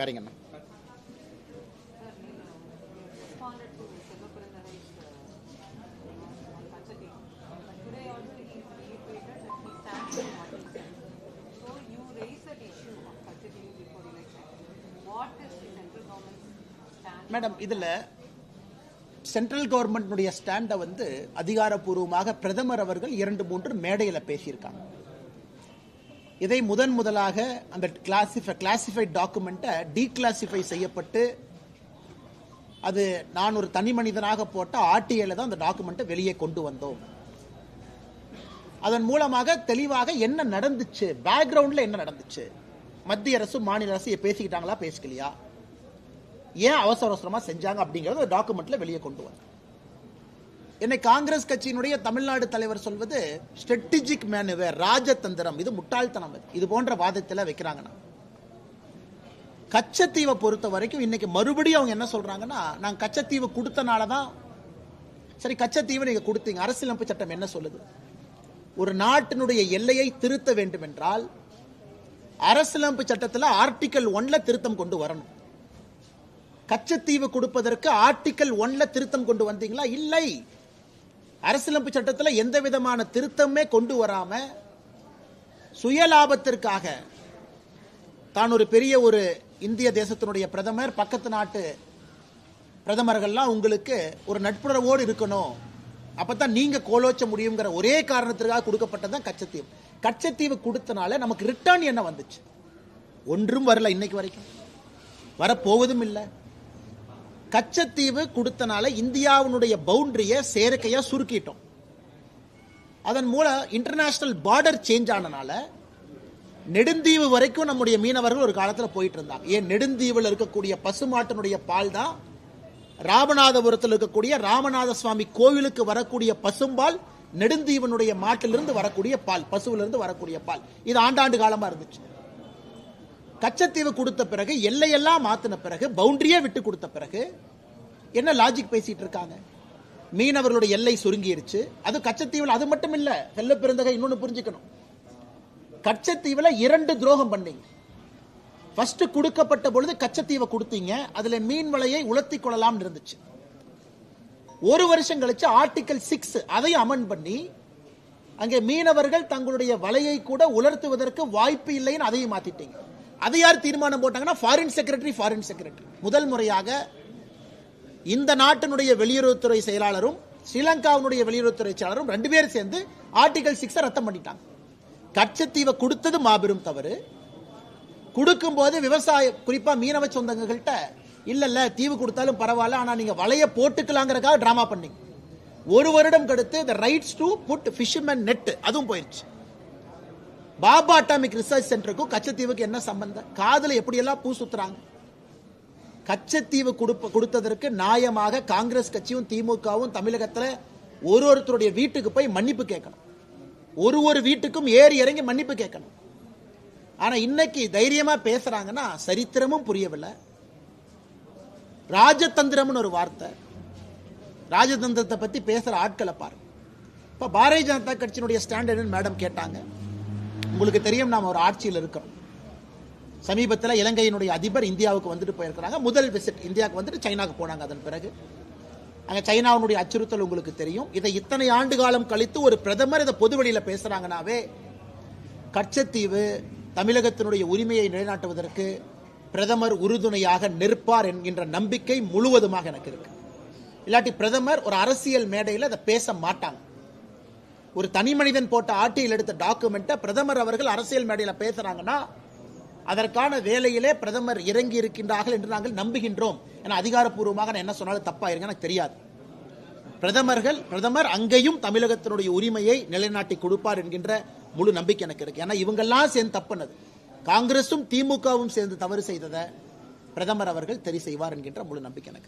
வேறங்கண்ணா. Madam, இதுல central government ஸ்டாண்ட வந்து அதிகாரப்பூர்வமாக பிரதமர் அவர்கள் 2-3 மேடையில் பேசியிருக்காங்க. இதை முதலாக அந்த கிளாசிஃபைட் டாக்குமெண்ட்டை டீகிளாசிஃபை செய்யப்பட்டு அது நான் ஒரு தனி மனிதனாக போட்ட ஆர்டிஐல தான் அந்த டாக்குமெண்ட்டை வெளியே கொண்டு வந்தோம். அதன் மூலமாக தெளிவாக என்ன நடந்துச்சு, பேக்ரவுண்ட்ல என்ன நடந்துச்சு, மத்திய அரசு மாநில அரசு பேசிக்கிட்டாங்களா பேசிக்கலையா, ஏன் அவசரமா செஞ்சாங்க அப்படிங்கறது டாக்குமெண்ட்ல வெளியே கொண்டு வந்தாங்க. என்னை காங்கிரஸ் கட்சியினுடைய தமிழ்நாடு தலைவர் சொல்வது ஸ்ட்ராட்டஜிக் மேனுவர், ராஜதந்திரம், இது முட்டாள்தனம். இது போன்ற வாதத்தில் வைக்கிறாங்கன்னா, கச்சத்தீவை பொறுத்த வரைக்கும் இன்னைக்கு மறுபடியும் அவங்க என்ன சொல்றாங்கன்னா, நாங்க கச்சத்தீவு கொடுத்தனாலதான். சரி, கச்சத்தீவை நீங்க கொடுத்தீங்க, அரசியலமைப்பு சட்டம் என்ன சொல்லுது? ஒரு நாட்டினுடைய எல்லையை திருத்த வேண்டும் என்றால் அரசியலமைப்பு சட்டத்தில் ஆர்டிகல் 1 திருத்தம் கொண்டு வரணும். கச்சத்தீவு கொடுப்பதற்கு ஆர்டிகல் 1 திருத்தம் கொண்டு வந்தீங்களா? இல்லை. அரசியலமைப்பு சட்டத்தில் எந்த விதமான திருத்தமே கொண்டு வராம சுயலாபத்திற்காக தான் ஒரு பெரிய ஒரு இந்திய தேசத்தினுடைய பிரதமர், பக்கத்து நாட்டு பிரதமர்கள்லாம் உங்களுக்கு ஒரு நட்புறவோடு இருக்கணும், அப்பதான் நீங்க கோலோச்ச முடியுங்கிற ஒரே காரணத்திற்காக கொடுக்கப்பட்டதான் கச்சத்தீவு. கச்சத்தீவு கொடுத்தனால நமக்கு ரிட்டர்ன் என்ன வந்துச்சு? ஒன்றும் வரல, இன்னைக்கு வரைக்கும் வரப்போவதும் இல்லை. கச்சத்தீவு கொடுத்தனால இந்தியாவுடைய பவுண்டரியை செயற்கையா சுருக்கிட்டோம். அதன் மூலம் இன்டர்நேஷனல் பார்டர் சேஞ்ச் ஆனனால நெடுந்தீவு வரைக்கும் நம்முடைய மீனவர்கள் ஒரு காலத்தில் போயிட்டு இருந்தாங்க. ஏன், நெடுந்தீவில் இருக்கக்கூடிய பசுமாட்டினுடைய பால் தான் ராமநாதபுரத்தில் இருக்கக்கூடிய ராமநாத சுவாமி கோவிலுக்கு வரக்கூடிய பசும்பால், நெடுந்தீவனுடைய மாட்டிலிருந்து வரக்கூடிய பால், பசுவிலிருந்து வரக்கூடிய பால். இது ஆண்டாண்டு காலமா இருந்துச்சு. கச்சத்தீவு கொடுத்த பிறகு, எல்லையெல்லாம் மாத்தின பிறகு, பவுண்டரியே விட்டு கொடுத்த பிறகு என்ன லாஜிக் பேசிட்டு இருக்காங்க? மீனவர்களுடைய எல்லை சுருங்கிருச்சு. அது கச்சத்தீவில். அது மட்டும் இல்ல, செல்ல பெருந்தகை இன்னொன்னு புரிஞ்சுக்கணும். கச்சத்தீவில் 2 துரோகம் பண்ணீங்க. ஃபர்ஸ்ட் கொடுக்கப்பட்ட பொழுது கச்சத்தீவை கொடுத்தீங்க, அதுல மீன் வலையை உலர்த்தி கொள்ளலாம் இருந்துச்சு. ஒரு வருஷம் கழிச்சு ஆர்டிகல் 6 அதையும் அமெண்ட் பண்ணி அங்கே மீனவர்கள் தங்களுடைய வலையை கூட உலர்த்துவதற்கு வாய்ப்பு இல்லைன்னு அதையும் மாத்திட்டீங்க. அது யார் தீர்மானம் போட்டாங்கன்னா, ஃபாரின் செக்ரட்டரி. முதல் முறையாக இந்த நாட்டினுடைய வெளியுறவுத்துறை செயலாளரும் ஸ்ரீலங்காவுடைய வெளியுறவுத்துறை செயலாளரும் 2 பேரும் சேர்ந்து ஆர்டிகல் 6 ரத்தம் பண்ணிட்டாங்க. கச்சத்தீவை கொடுத்தது மாபெரும் தவறு. கொடுக்கும் போது விவசாய, குறிப்பா மீனவ சொந்தங்கள்கிட்ட இல்ல தீவு கொடுத்தாலும் பரவாயில்ல, ஆனா நீங்க வலைய போட்டுக்கலாங்கிறதுக்காக டிராமா பண்ணீங்க. ஒரு வருடம் கழித்து the rights to put fisherman net அதுவும் போயிருச்சு. பாபா அட்டாமிக் ரிசர்ச் சென்டருக்கும் கச்சத்தீவுக்கு என்ன சம்பந்தம்? காதல எப்படி எல்லாம் பூ சுத்துறாங்க. கச்சத்தீவு கொடுத்ததற்கு நியாயமாக காங்கிரஸ் கட்சியும் திமுகவும் தமிழகத்தில் ஒருத்தருடைய வீட்டுக்கு போய் மன்னிப்பு கேட்கணும். ஒரு வீட்டுக்கும் ஏறி இறங்கி மன்னிப்பு கேட்கணும். ஆனா இன்னைக்கு தைரியமா பேசுறாங்கன்னா சரித்திரமும் புரியவில்லை. ராஜதந்திரம்னு ஒரு வார்த்தை, ராஜதந்திரத்தை பத்தி பேசுற ஆட்களை பாருங்க. இப்ப பாரதிய ஜனதா கட்சியினுடைய ஸ்டாண்ட் என்னன்னு மேடம் கேட்டாங்க. உங்களுக்கு தெரியும், நாம ஒரு ஆட்சியில் இருக்கிறோம். சமீபத்தில் இலங்கையினுடைய அதிபர் இந்தியாவுக்கு வந்துட்டு போயிருக்கிறாங்க. முதல் விசிட் இந்தியாவுக்கு வந்துட்டு சைனாவுக்கு போனாங்க. அதன் பிறகு அங்கே சைனாவுடைய அச்சுறுத்தல் உங்களுக்கு தெரியும். இதை இத்தனை ஆண்டு காலம் கழித்து ஒரு பிரதமர் இதை பொதுவெளியில் பேசுறாங்கன்னாவே கச்சத்தீவு தமிழகத்தினுடைய உரிமையை நிலைநாட்டுவதற்கு பிரதமர் உறுதுணையாக நிற்பார் என்கின்ற நம்பிக்கை முழுவதுமாக எனக்கு இருக்கு. இல்லாட்டி பிரதமர் ஒரு அரசியல் மேடையில் அதை பேச மாட்டாங்க. ஒரு தனி மனிதன் போட்ட ஆட்சியில் எடுத்த டாக்குமெண்ட்டை பிரதமர் அவர்கள் அரசியல் மேடையில் பேசுறாங்கன்னா அதற்கான வேலையிலே பிரதமர் இறங்கி இருக்கின்றார்கள் என்று நாங்கள் நம்புகின்றோம். என அதிகாரப்பூர்வமாக நான் என்ன சொன்னாலும் தப்பா இருங்க, எனக்கு தெரியாது. பிரதமர் அங்கேயும் தமிழகத்தினுடைய உரிமையை நிலைநாட்டி கொடுப்பார் என்கின்ற முழு நம்பிக்கை எனக்கு இருக்கு. ஏன்னா இவங்கெல்லாம் சேர்ந்து தப்புனது, காங்கிரசும் திமுகவும் சேர்ந்து தவறு செய்ததை பிரதமர் அவர்கள் சரி செய்வார் என்கின்ற முழு நம்பிக்கை எனக்கு.